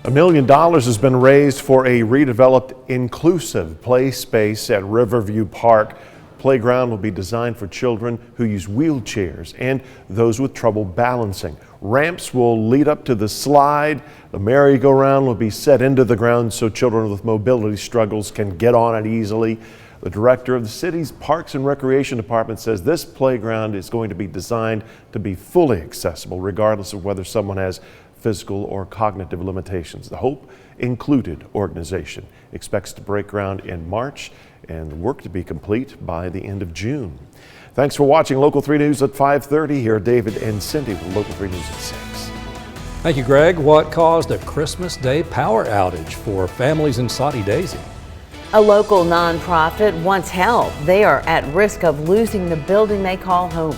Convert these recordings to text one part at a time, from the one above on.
$1 million has been raised for a redeveloped inclusive play space at Riverview Park. Playground will be designed for children who use wheelchairs and those with trouble balancing. Ramps will lead up to the slide. The merry-go-round will be set into the ground so children with mobility struggles can get on it easily. The director of the city's Parks and Recreation Department says this playground is going to be designed to be fully accessible regardless of whether someone has physical or cognitive limitations. The Hope Included organization expects to break ground in March and the work to be complete by the end of June. Thanks for watching Local 3 News at 5:30. Here are David and Cindy with Local 3 News at 6. Thank you, Greg. What caused a Christmas Day power outage for families in Soddy Daisy? A local nonprofit wants help. They are at risk of losing the building they call home.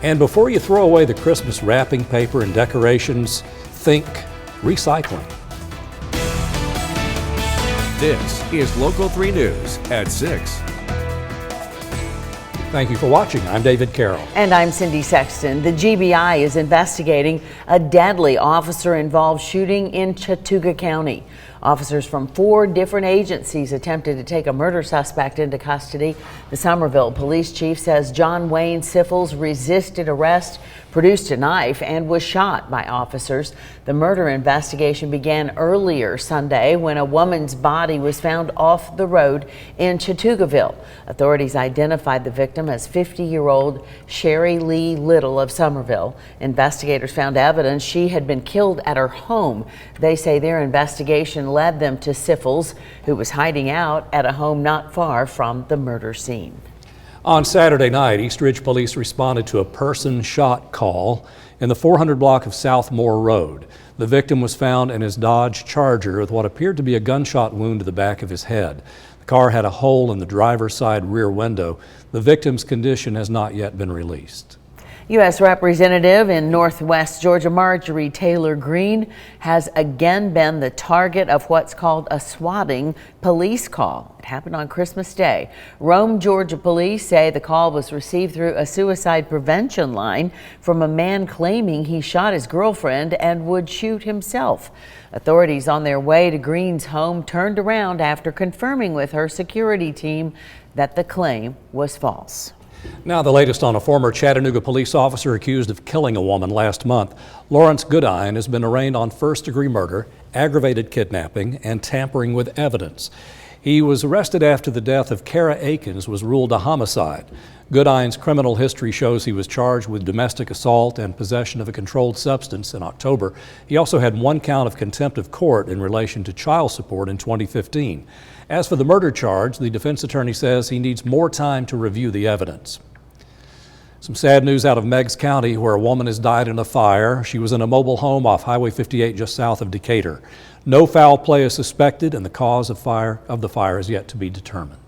And before you throw away the Christmas wrapping paper and decorations, think recycling. This is Local 3 News at 6. Thank you for watching. I'm David Carroll. And I'm Cindy Sexton. The GBI is investigating a deadly officer-involved shooting in Chattooga County. Officers from 4 different agencies attempted to take a murder suspect into custody. The Somerville police chief says John Wayne Siffles resisted arrest, produced a knife, and was shot by officers. The murder investigation began earlier Sunday when a woman's body was found off the road in Chattoogaville. Authorities identified the victim as 50-year-old Sherry Lee Little of Somerville. Investigators found evidence she had been killed at her home. They say their investigation led them to Siffles, who was hiding out at a home not far from the murder scene. On Saturday night, East Ridge Police responded to a person shot call in the 400 block of South Moore Road. The victim was found in his Dodge Charger with what appeared to be a gunshot wound to the back of his head. The car had a hole in the driver's side rear window. The victim's condition has not yet been released. U.S. Representative in Northwest Georgia Marjorie Taylor Greene has again been the target of what's called a swatting police call. It happened on Christmas Day. Rome, Georgia police say the call was received through a suicide prevention line from a man claiming he shot his girlfriend and would shoot himself. Authorities on their way to Greene's home turned around after confirming with her security team that the claim was false. Now the latest on a former Chattanooga police officer accused of killing a woman last month. Lawrence Goodine has been arraigned on first-degree murder, aggravated kidnapping, and tampering with evidence. He was arrested after the death of Kara Akins was ruled a homicide. Goodine's criminal history shows he was charged with domestic assault and possession of a controlled substance in October. He also had 1 count of contempt of court in relation to child support in 2015. As for the murder charge, the defense attorney says he needs more time to review the evidence. Some sad news out of Meigs County, where a woman has died in a fire. She was in a mobile home off Highway 58 just south of Decatur. No foul play is suspected, and the cause of the fire is yet to be determined.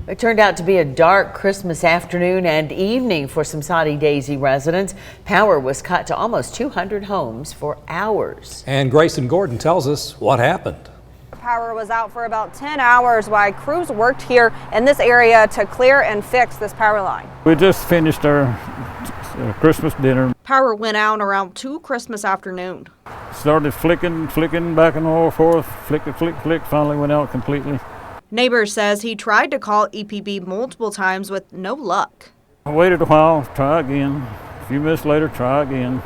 It turned out to be a dark Christmas afternoon and evening for some Soddy Daisy residents. Power was cut to almost 200 homes for hours. And Grayson Gordon tells us what happened. Power was out for about 10 hours while crews worked here in this area to clear and fix this power line. We just finished our Christmas dinner. Power went out around 2 Christmas afternoon. Started flicking back and forth, flick, finally went out completely. Neighbors says he tried to call EPB multiple times with no luck. I waited a while, try again. A few minutes later, try again.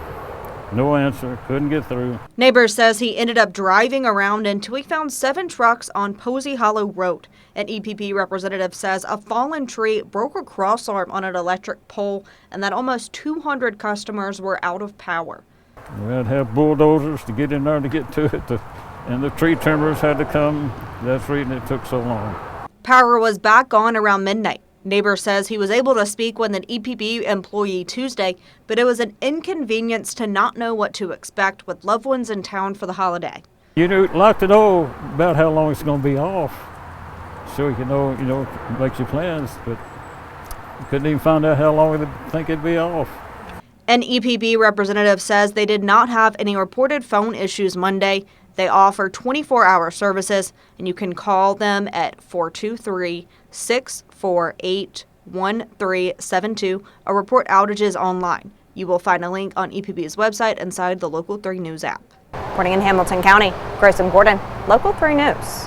No answer, couldn't get through. Neighbors says he ended up driving around until he found 7 trucks on Posey Hollow Road. An EPP representative says a fallen tree broke a crossarm on an electric pole and that almost 200 customers were out of power. We had to have bulldozers to get in there to get to it, and the tree trimmers had to come. That's the reason it took so long. Power was back on around midnight. Neighbor says he was able to speak with an EPB employee Tuesday, but it was an inconvenience to not know what to expect with loved ones in town for the holiday. You like to know about how long it's going to be off, so you know, make your plans, but you couldn't even find out how long they think it'd be off. An EPB representative says they did not have any reported phone issues Monday. They offer 24-hour services, and you can call them at 423-648-1372 or report outages online. You will find a link on EPB's website inside the Local 3 News app. Reporting in Hamilton County, Grace and Gordon, Local 3 News.